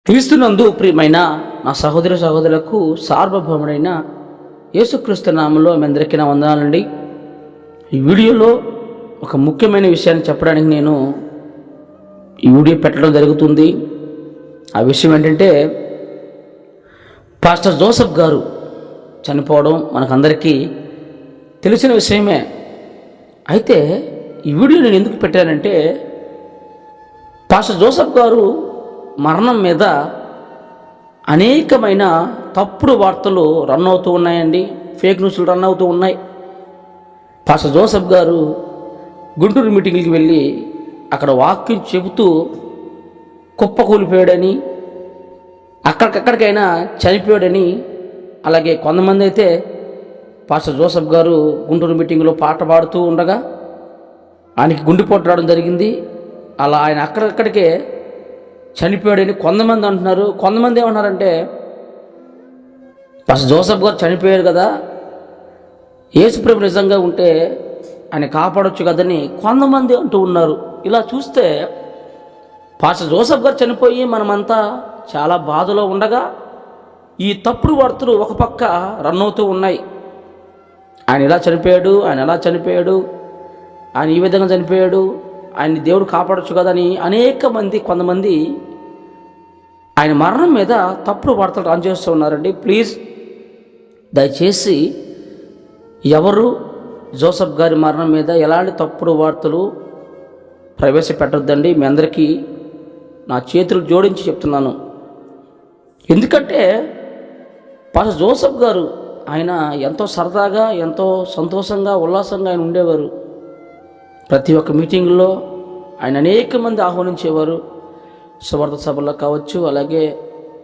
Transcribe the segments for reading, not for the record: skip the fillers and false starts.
క్రీస్తునందు ప్రియమైన నా సహోదర సహోదరులకు సార్వభౌముడైన యేసుక్రీస్తు నామములో మీ అందరికీ నా వందనాలండి. ఈ వీడియోలో ఒక ముఖ్యమైన విషయాన్ని చెప్పడానికి నేను ఈ వీడియో పెట్టడం జరుగుతుంది. ఆ విషయం ఏంటంటే, పాస్టర్ జోసెఫ్ గారు చనిపోవడం మనకందరికీ తెలిసిన విషయమే. అయితే ఈ వీడియో నేను ఎందుకు పెట్టానంటే, పాస్టర్ జోసెఫ్ గారు మరణం మీద అనేకమైన తప్పుడు వార్తలు రన్ అవుతూ ఉన్నాయండి. ఫేక్ న్యూస్లు రన్ అవుతూ ఉన్నాయి. పాస్టర్ జోసెఫ్ గారు గుంటూరు మీటింగ్కి వెళ్ళి అక్కడ వాక్యం చెబుతూ కుప్పకూలిపోయాడని, అక్కడికక్కడికైనా చనిపోయాడని, అలాగే కొంతమంది అయితే పాస్టర్ జోసెఫ్ గారు గుంటూరు మీటింగ్లో పాట పాడుతూ ఉండగా ఆయనకి గుండెపోటు రావడం జరిగింది, అలా ఆయన అక్కడికక్కడికే చనిపోయాడని కొంతమంది అంటున్నారు. కొంతమంది ఏమన్నారంటే, పాస్టర్ జోసెఫ్ గారు చనిపోయారు కదా, యేసుప్రభు నిజంగా ఉంటే ఆయన కాపాడొచ్చు కదని కొంతమంది అంటూ ఉన్నారు. ఇలా చూస్తే పాస్టర్ జోసెఫ్ గారు చనిపోయి మనమంతా చాలా బాధలో ఉండగా ఈ తప్పుడు వార్తలు ఒక పక్క రన్ అవుతూ ఉన్నాయి. ఆయన ఇలా చనిపోయాడు, ఆయన ఎలా చనిపోయాడు, ఆయన ఈ విధంగా చనిపోయాడు, ఆయన్ని దేవుడు కాపాడొచ్చు కదని కొంతమంది ఆయన మరణం మీద తప్పుడు వార్తలు రన్ చేస్తూ ఉన్నారండి. ప్లీజ్ దయచేసి ఎవరు జోసెఫ్ గారి మరణం మీద ఎలాంటి తప్పుడు వార్తలు ప్రవేశపెట్టొద్దండి. మీ అందరికీ నా చేతులు జోడించి చెప్తున్నాను. ఎందుకంటే పాస్టర్ జోసెఫ్ గారు ఆయన ఎంతో సరదాగా, ఎంతో సంతోషంగా, ఉల్లాసంగా ఆయన ఉండేవారు. ప్రతి ఒక్క మీటింగ్లో ఆయన అనేక మంది ఆహ్వానించేవారు. సువార్త సభల్లో కావచ్చు, అలాగే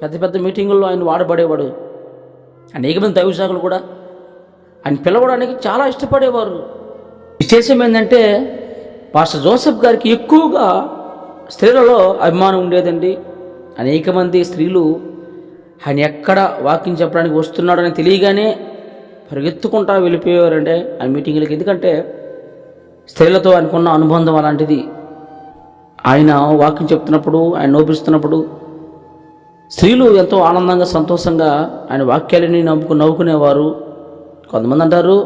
పెద్ద పెద్ద మీటింగుల్లో ఆయన వాడబడేవాడు. అనేక మంది దైవశాఖలు కూడా ఆయన పిలవడానికి చాలా ఇష్టపడేవారు. విశేషం ఏంటంటే, పాస్టర్ జోసెఫ్ గారికి ఎక్కువగా స్త్రీలలో అభిమానం ఉండేదండి. అనేక మంది స్త్రీలు ఆయన ఎక్కడ వాకింగ్ చెప్పడానికి వస్తున్నాడని తెలియగానే పరిగెత్తుకుంటా వెళ్ళిపోయేవారంటే ఆయన మీటింగులకి. ఎందుకంటే స్త్రీలతో ఆయనకున్న అనుబంధం అలాంటిది. ఆయన వాక్యం చెప్తున్నప్పుడు, ఆయన నవ్విస్తున్నప్పుడు స్త్రీలు ఎంతో ఆనందంగా, సంతోషంగా ఆయన వాక్యాలని నవ్వుకునేవారు. కొంతమంది అంటారు,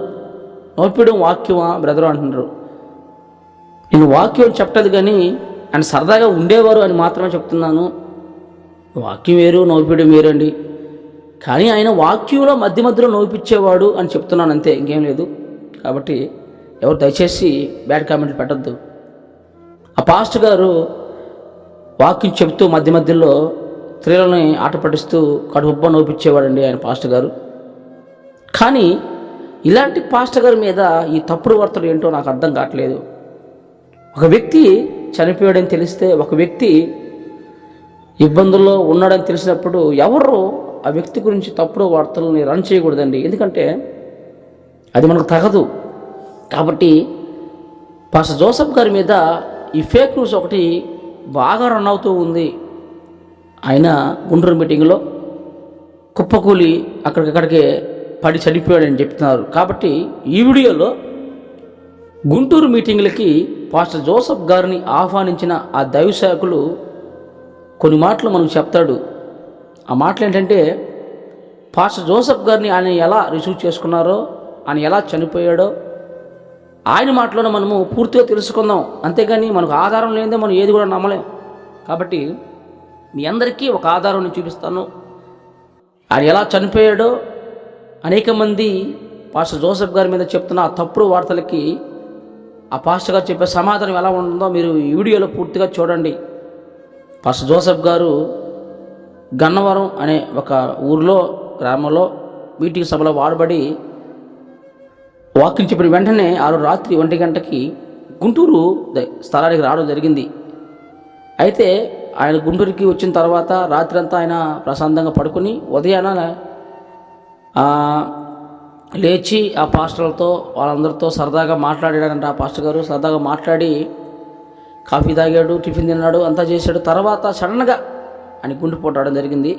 నవ్వుపీయడం వాక్యమా బ్రదరు అంటున్నారు. నేను వాక్యం చెప్పలేదు కానీ ఆయన సరదాగా ఉండేవారు అని మాత్రమే చెప్తున్నాను. వాక్యం వేరు, నవ్వుపీయడం వేరండి. కానీ ఆయన వాక్యంలో మధ్యలో నవ్వుపిచ్చేవాడు అని చెప్తున్నాను, అంతే, ఇంకేం లేదు. కాబట్టి ఎవరు దయచేసి బ్యాడ్ కామెంట్లు పెట్టద్దు. ఆ పాస్టర్ గారు వాక్యం చెప్తూ మధ్యలో స్త్రీలని ఆట పట్టిస్తూ కడుపుబ్బ నవ్వుపిచ్చేవాడండి ఆయన పాస్టర్ గారు. కానీ ఇలాంటి పాస్టర్ గారి మీద ఈ తప్పుడు వార్తలు ఏంటో నాకు అర్థం కావట్లేదు. ఒక వ్యక్తి చనిపోయాడని తెలిస్తే, ఒక వ్యక్తి ఇబ్బందుల్లో ఉన్నాడని తెలిసినప్పుడు ఎవరు ఆ వ్యక్తి గురించి తప్పుడు వార్తలని రన్ చేయకూడదండి. ఎందుకంటే అది మనకు తగదు. కాబట్టి పాస్టర్ జోసెఫ్ గారి మీద ఈ ఫేక్ న్యూస్ ఒకటి బాగా రన్ అవుతూ ఉంది. ఆయన గుంటూరు మీటింగ్లో కుప్పకూలి అక్కడికక్కడికే పడి చనిపోయాడని చెప్తున్నారు. కాబట్టి ఈ వీడియోలో గుంటూరు మీటింగ్లకి పాస్టర్ జోసెఫ్ గారిని ఆహ్వానించిన ఆ దైవసేవకులు కొన్ని మాటలు మనకు చెప్తాడు. ఆ మాటలు ఏంటంటే, పాస్టర్ జోసెఫ్ గారిని ఆయన ఎలా రిసీవ్ చేసుకున్నారో, ఆయన ఎలా చనిపోయాడో ఆయన మాటలోనే మనము పూర్తిగా తెలుసుకుందాం. అంతేగాని మనకు ఆధారం లేనిదే మనం ఏది కూడా నమ్మలేం. కాబట్టి మీ అందరికీ ఒక ఆధారం నేను చూపిస్తాను. ఆయన ఎలా చనిపోయాడో, అనేక మంది పాస్టర్ జోసెఫ్ గారి మీద చెప్తున్న ఆ తప్పుడు వార్తలకి ఆ పాస్టర్ గారు చెప్పే సమాధానం ఎలా ఉంటుందో మీరు ఈ వీడియోలో పూర్తిగా చూడండి. పాస్టర్ జోసెఫ్ గారు గన్నవరం అనే ఒక ఊరిలో, గ్రామంలో మీటింగ్ సభలో వాడబడి వాక్యం చెప్పిన వెంటనే ఆ రోజు రాత్రి 1 గంటకి గుంటూరు స్థలానికి రావడం జరిగింది. అయితే ఆయన గుంటూరుకి వచ్చిన తర్వాత రాత్రి అంతా ఆయన ప్రశాంతంగా పడుకొని ఉదయాన లేచి ఆ పాస్టర్లతో వాళ్ళందరితో సరదాగా మాట్లాడాడంట. ఆ పాస్టర్ గారు సరదాగా మాట్లాడి కాఫీ తాగాడు, టిఫిన్ తిన్నాడు, అంతా చేశాడు. తర్వాత సడన్గా ఆయన గుండెపోటు రావడం జరిగింది.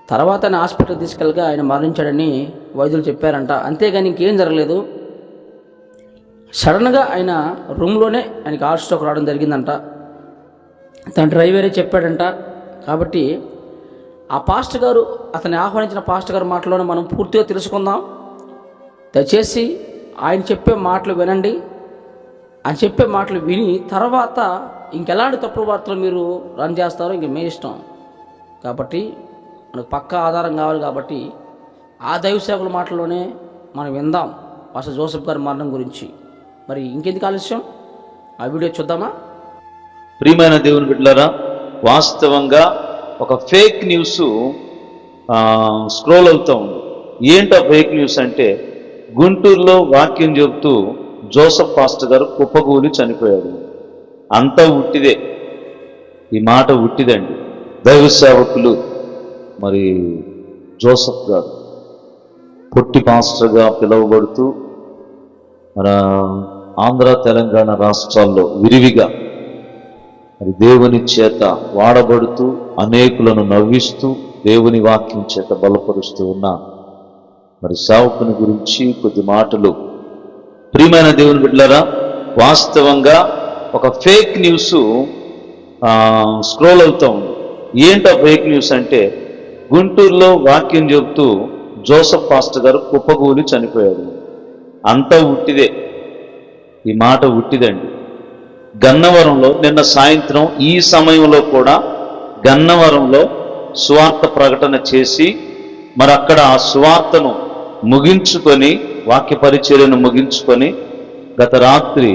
తర్వాత ఆయన హాస్పిటల్కి తీసుకెళ్ళగా ఆయన మరణించాడని వైద్యులు చెప్పారంట. అంతేగాని ఇంకేం జరగలేదు. సడన్గా ఆయన రూమ్లోనే ఆయనకి హార్ట్ స్ట్రోక్ రావడం జరిగిందంట. తన డ్రైవరే చెప్పాడంట. కాబట్టి ఆ పాస్టర్ గారు, అతన్ని ఆహ్వానించిన పాస్టర్ గారు మాటలోనే మనం పూర్తిగా తెలుసుకుందాం. దయచేసి ఆయన చెప్పే మాటలు వినండి. ఆయన చెప్పే మాటలు విని తర్వాత ఇంకెలాంటి తప్పుడు వార్తలు మీరు రన్ చేస్తారో ఇంక మీ ఇష్టం. కాబట్టి మనకు పక్కా ఆధారం కావాలి. కాబట్టి ఆ దైవ సేవకుల మాటల్లోనే మనం విందాం పాస్టర్ జోసెఫ్ గారి మరణం గురించి. మరి ఇంకెందుకు ఆలస్యం, ఆ వీడియో చూద్దామా? ప్రియమైన దేవుని బిడ్డలారా, వాస్తవంగా ఒక ఫేక్ న్యూస్ స్క్రోల్ అవుతూ ఉంది. ఏంటో ఫేక్ న్యూస్ అంటే, గుంటూరులో వాక్యం చెబుతూ జోసెఫ్ పాస్టర్ గారు కుప్పగూలి చనిపోయాడు. అంతా ఉట్టిదే, ఈ మాట ఉట్టిదండి. దైవ సేవకులు మరి జోసెఫ్ గారు పొట్టి పాస్టర్గా పిలువబడుతూ మన ఆంధ్ర తెలంగాణ రాష్ట్రాల్లో విరివిగా మరి దేవుని చేత వాడబడుతూ అనేకులను నవ్విస్తూ దేవుని వాక్యం చేత బలపరుస్తూ ఉన్న మరి సేవకుని గురించి కొద్ది మాటలు. ప్రియమైన దేవుని బిడ్డలారా, వాస్తవంగా ఒక ఫేక్ న్యూస్ స్క్రోల్ అవుతూ ఉంది. ఏంటో ఫేక్ న్యూస్ అంటే, గుంటూరులో వాక్యం చెబుతూ జోసెఫ్ పాస్టర్ గారు కుప్పగూలి చనిపోయాడు. అంతా ఉట్టిదే, ఈ మాట ఉట్టిదండి. గన్నవరంలో నిన్న సాయంత్రం ఈ సమయంలో కూడా గన్నవరంలో సువార్త ప్రకటన చేసి మరి అక్కడ ఆ సువార్తను ముగించుకొని, వాక్య పరిచర్యను ముగించుకొని గత రాత్రి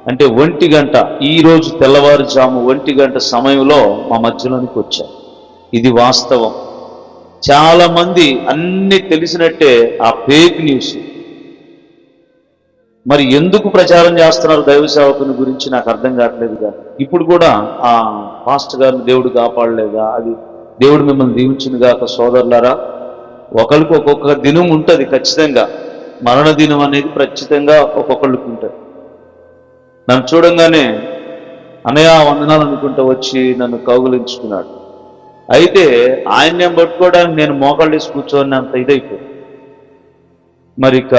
అంటే 1 గంట, ఈరోజు తెల్లవారుజాము 1 గంట సమయంలో మా మధ్యలోనికి వచ్చారు. ఇది వాస్తవం. చాలామంది అన్నీ తెలిసినట్టే ఆ ఫేక్ న్యూస్ మరి ఎందుకు ప్రచారం చేస్తున్నారు దైవ సేవకుని గురించి నాకు అర్థం కావట్లేదుగా. ఇప్పుడు కూడా ఆ పాస్టర్ గారిని దేవుడు కాపాడలేదా? అది దేవుడు మిమ్మల్ని దీవించునుగాక సోదరులారా. ఒకరికి ఒక్కొక్క దినం ఉంటుంది ఖచ్చితంగా. మరణ దినం అనేది ఖచ్చితంగా ఒక్కొక్కళ్ళకి ఉంటుంది. నన్ను చూడంగానే అన్నయ్య వందనాలు అనుకుంటూ వచ్చి నన్ను కౌగులించుకున్నాడు. అయితే ఆయన పట్టుకోవడానికి నేను మోకాళ్ళు వేసి కూర్చొని అంత ఇదైపోయింది. మరి ఇక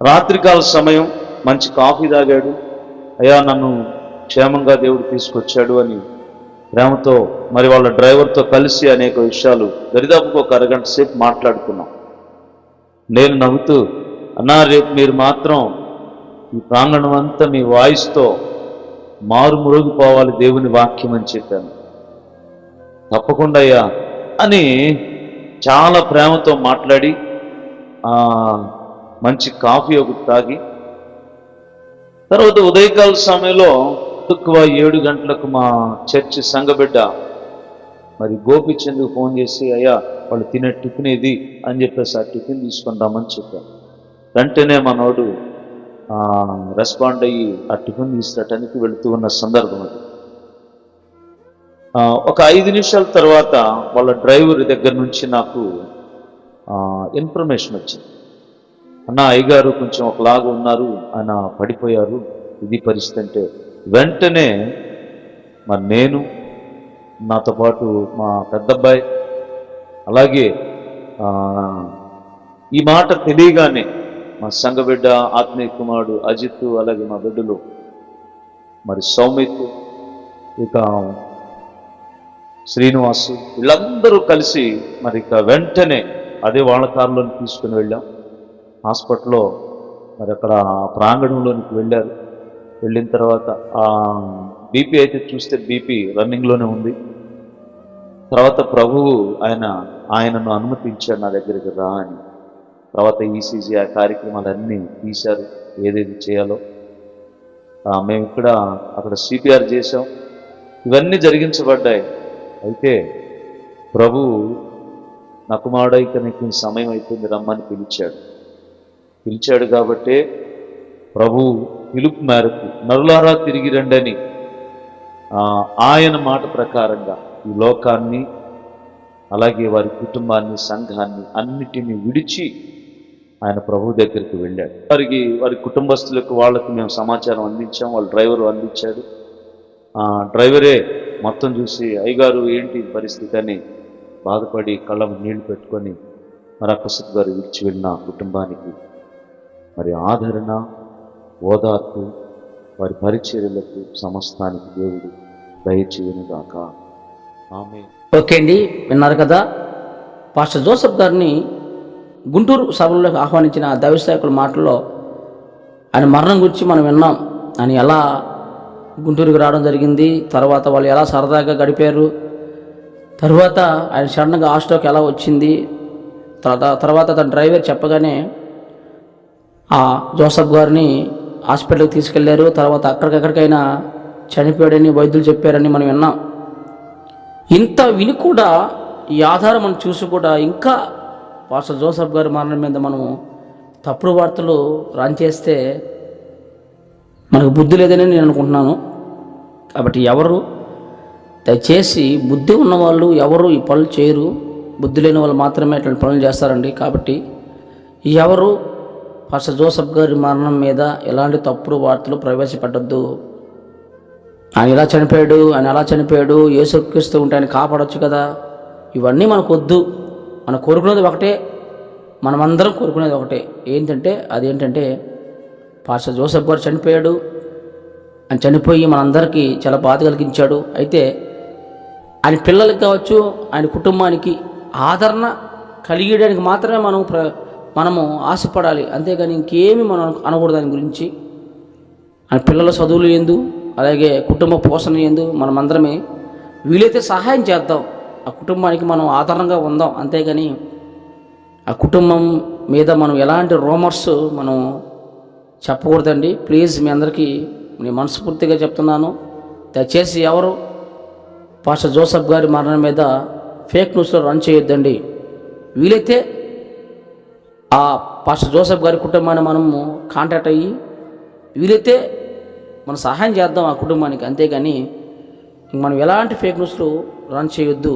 రాత్రికాల సమయం మంచి కాఫీ తాగాడు. అయ్యా నన్ను క్షేమంగా దేవుడు తీసుకొచ్చాడు అని ప్రేమతో మరి వాళ్ళ డ్రైవర్తో కలిసి అనేక విషయాలు దరిదాపుకు ఒక అరగంట సేపు మాట్లాడుకున్నాం. నేను నవ్వుతూ, అన్నా రేపు మీరు మాత్రం ఈ ప్రాంగణం అంతా మీ వాయిస్తో మారుమురుగుపోవాలి దేవుని వాక్యం అని చెప్పాను. తప్పకుండా అయ్యా అని చాలా ప్రేమతో మాట్లాడి మంచి కాఫీ ఒకటి తాగి తర్వాత ఉదయకాల సమయంలో ఎక్కువ 7 గంటలకు మా చర్చి సంఘబిడ్డ మరి గోపిచంద్కు ఫోన్ చేసి, అయ్యా వాళ్ళు తినే టిఫిన్ ఇది అని చెప్పేసి ఆ టిఫిన్ తీసుకుందామని చెప్పాను. వెంటనే మనోడు రెస్పాండ్ అయ్యి ఆ టిఫిన్ తీసుకురావడానికి వెళుతూ ఉన్న సందర్భం అది. ఒక 5 నిమిషాల తర్వాత వాళ్ళ డ్రైవర్ దగ్గర నుంచి నాకు ఇన్ఫర్మేషన్ వచ్చింది. అన్న అయ్యగారు కొంచెం ఒకలాగా ఉన్నారు, ఆయన పడిపోయారు, ఇది పరిస్థితి అంటే వెంటనే మరి నేను, నాతో పాటు మా పెద్దబ్బాయి, అలాగే ఈ మాట తెలియగానే మా సంఘబిడ్డ ఆత్మీయ కుమారుడు అజిత్, అలాగే మా బిడ్డలు మరి సౌమిత్, ఇక శ్రీనివాసు, వీళ్ళందరూ కలిసి మరి ఇక వెంటనే అదే వాళ్ళ కారులోని తీసుకుని వెళ్ళాం. హాస్పిటల్లో మరి అక్కడ ప్రాంగణంలోనికి వెళ్ళారు. వెళ్ళిన తర్వాత బీపీ అయితే చూస్తే బీపీ రన్నింగ్లోనే ఉంది. తర్వాత ప్రభువు ఆయనను అనుమతించాడు నా దగ్గరికి రా అని. తర్వాత ఈసీజీ ఆ కార్యక్రమాలన్నీ తీశారు, ఏదేది చేయాలో. మేము అక్కడ సిపిఆర్ చేసాం, ఇవన్నీ జరిగించబడ్డాయి. అయితే ప్రభువు నా కుమారుడైతే నీకు సమయం అయిపోయింది రమ్మని పిలిచాడు కాబట్టి ప్రభు పిలుపు మేరకు నరులారా తిరిగి రండని ఆయన మాట ప్రకారంగా ఈ లోకాన్ని, అలాగే వారి కుటుంబాన్ని, సంఘాన్ని అన్నిటినీ విడిచి ఆయన ప్రభు దగ్గరికి వెళ్ళాడు. వారి కుటుంబస్తులకు వాళ్ళకి మేము సమాచారం అందించాం, వాళ్ళ డ్రైవరు అందించాడు. డ్రైవరే మొత్తం చూసి అయ్యగారు ఏంటి పరిస్థితి అని బాధపడి కళ్ళము నీళ్లు పెట్టుకొని మరి అక్కసత్ గారు విడిచి వెళ్ళిన కుటుంబానికి మరి ఆదరణ, ఓదార్పు, వారి పరిచర్యలకు సమస్తానికి దేవుడు దయచేయునుగాక. ఆమేన్. ఓకే అండి, విన్నారు కదా. పాస్టర్ జోసెఫ్ గారిని గుంటూరు సభల్లోకి ఆహ్వానించిన దైవ సేవకుల మాటల్లో ఆయన మరణం గురించి మనం విన్నాం. ఆయన ఎలా గుంటూరుకి రావడం జరిగింది, తర్వాత వాళ్ళు ఎలా సరదాగా గడిపారు, తర్వాత ఆయన సడన్గా హాస్టల్కి ఎలా వచ్చింది, తర్వాత తన డ్రైవర్ చెప్పగానే ఆ జోసెఫ్ గారిని హాస్పిటల్కి తీసుకెళ్లారు. తర్వాత అక్కడికక్కడికైనా చనిపోయాడని వైద్యులు చెప్పారని మనం విన్నాం. ఇంత విని కూడా ఈ ఆధారం మనం చూసి కూడా ఇంకా పాస్టర్ జోసెఫ్ గారి మరణం మీద మనము తప్పుడు వార్తలు రన్ చేస్తే మనకు బుద్ధి లేదని నేను అనుకుంటున్నాను. కాబట్టి ఎవరు దయచేసి బుద్ధి ఉన్నవాళ్ళు ఎవరు ఈ పనులు చేయరు, బుద్ధి లేని వాళ్ళు మాత్రమే ఇట్లాంటి పనులు చేస్తారండి. కాబట్టి ఎవరు పాస్టర్ జోసెఫ్ గారి మరణం మీద ఎలాంటి తప్పుడు వార్తలు ప్రవేశపెట్టద్దు. ఆయన ఇలా చనిపోయాడు, ఆయన అలా చనిపోయాడు, యేసుక్రీస్తు ఉంటే ఆయన కాపాడొచ్చు కదా, ఇవన్నీ మనకు వద్దు. మనం కోరుకునేది ఒకటే, మనమందరం కోరుకునేది ఒకటే. అదేంటంటే పాస్టర్ జోసెఫ్ గారు చనిపోయాడు, ఆయన చనిపోయి మనందరికీ చాలా బాధ కలిగించాడు. అయితే ఆయన పిల్లలకి కావచ్చు, ఆయన కుటుంబానికి ఆదరణ కలిగేయడానికి మాత్రమే మనము ఆశపడాలి, అంతేగాని ఇంకేమి మనం అనకూడదు. దాని గురించి ఆయన పిల్లల చదువులు ఏందు, అలాగే కుటుంబ పోషణ ఏందు మనమందరమే వీలైతే సహాయం చేద్దాం, ఆ కుటుంబానికి మనం ఆదరణగా ఉందాం. అంతేగాని ఆ కుటుంబం మీద మనం ఎలాంటి రూమర్స్ మనం చెప్పకూడదండి. ప్లీజ్ మీ అందరికీ నేను మనస్ఫూర్తిగా చెప్తున్నాను. దయచేసి ఎవరు పాస్టర్ జోసెఫ్ గారి మరణం మీద ఫేక్ న్యూస్లో రన్ చేయొద్దండి. వీలైతే ఆ పాస్టర్ జోసెఫ్ గారి కుటుంబాన్ని మనము కాంటాక్ట్ అయ్యి వీలైతే మనం సహాయం చేద్దాం ఆ కుటుంబానికి, అంతేగాని మనం ఎలాంటి ఫేక్ న్యూస్లు రన్ చేయొద్దు.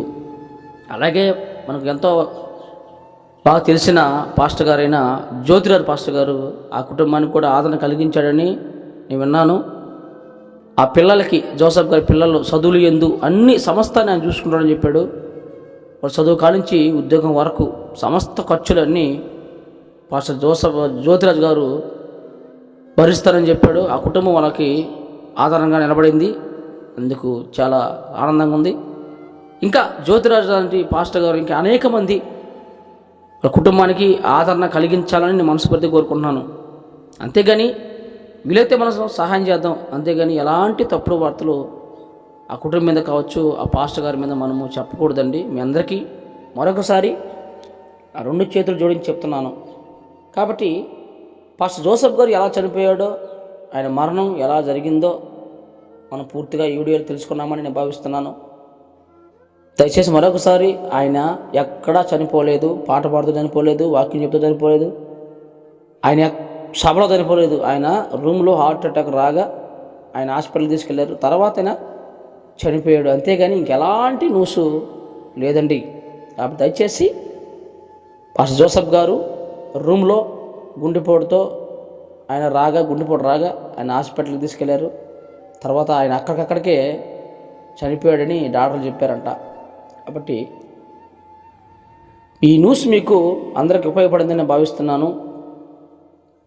అలాగే మనకు ఎంతో బాగా తెలిసిన పాస్టర్ గారైన జ్యోతిరాజ్ పాస్టర్ గారు ఆ కుటుంబానికి కూడా ఆదరణ కలిగించాడని నేను విన్నాను. ఆ పిల్లలకి, జోసెఫ్ గారి పిల్లలు చదువులు ఎందు అన్ని సమస్తాన్ని ఆయన చూసుకుంటాడని చెప్పాడు. వాడు చదువు కానించి ఉద్యోగం వరకు సమస్త ఖర్చులన్నీ పాస్టర్ జ్యోతిరాజ్ గారు భరిస్తారని చెప్పాడు. ఆ కుటుంబం వాళ్ళకి ఆధారంగా నిలబడింది. అందుకు చాలా ఆనందంగా ఉంది. ఇంకా జ్యోతిరాజ్ లాంటి పాస్టర్ గారు ఇంకా అనేక మంది వాళ్ళ కుటుంబానికి ఆదరణ కలిగించాలని నేను మనస్ఫూర్తిగా కోరుకుంటున్నాను. అంతేగాని వీలైతే మనం సహాయం చేద్దాం, అంతేగాని ఎలాంటి తప్పుడు వార్తలు ఆ కుటుంబం మీద కావచ్చు, ఆ పాస్టర్ గారి మీద మనము చెప్పకూడదండి. మీ అందరికీ మరొకసారి ఆ 2 చేతులు జోడించి చెప్తున్నాను. కాబట్టి పాస్టర్ జోసెఫ్ గారు ఎలా చనిపోయాడో, ఆయన మరణం ఎలా జరిగిందో మనం పూర్తిగా ఈ వీడియోలో తెలుసుకున్నామని నేను భావిస్తున్నాను. దయచేసి మరొకసారి, ఆయన ఎక్కడా చనిపోలేదు, పాట పాడుతూ చనిపోలేదు, వాక్యం చెప్తూ చనిపోలేదు, ఆయన సభలో చనిపోలేదు. ఆయన రూమ్లో హార్ట్ అటాక్ రాగా ఆయన హాస్పిటల్కి తీసుకెళ్లారు, తర్వాత ఆయన చనిపోయాడు. అంతేగాని ఇంకెలాంటి న్యూస్ లేదండి. కాబట్టి దయచేసి పాస్టర్ జోసెఫ్ గారు రూమ్లో గుండెపోటుతో గుండెపోటు రాగా ఆయన హాస్పిటల్కి తీసుకెళ్లారు, తర్వాత ఆయన అక్కడికక్కడికే చనిపోయాడని డాక్టర్లు చెప్పారంట. కాబట్టి ఈ న్యూస్ మీకు అందరికి ఉపయోగపడిందని నేను భావిస్తున్నాను.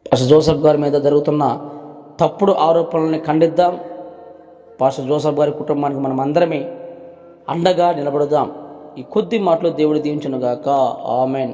పాస్టర్ జోసెఫ్ గారి మీద జరుగుతున్న తప్పుడు ఆరోపణలని ఖండిద్దాం. పాస్టర్ జోసెఫ్ గారి కుటుంబానికి మనం అందరమే అండగా నిలబడదాం. ఈ కొద్ది మాటలు దేవుడు దీవించునుగాక. ఆమెన్.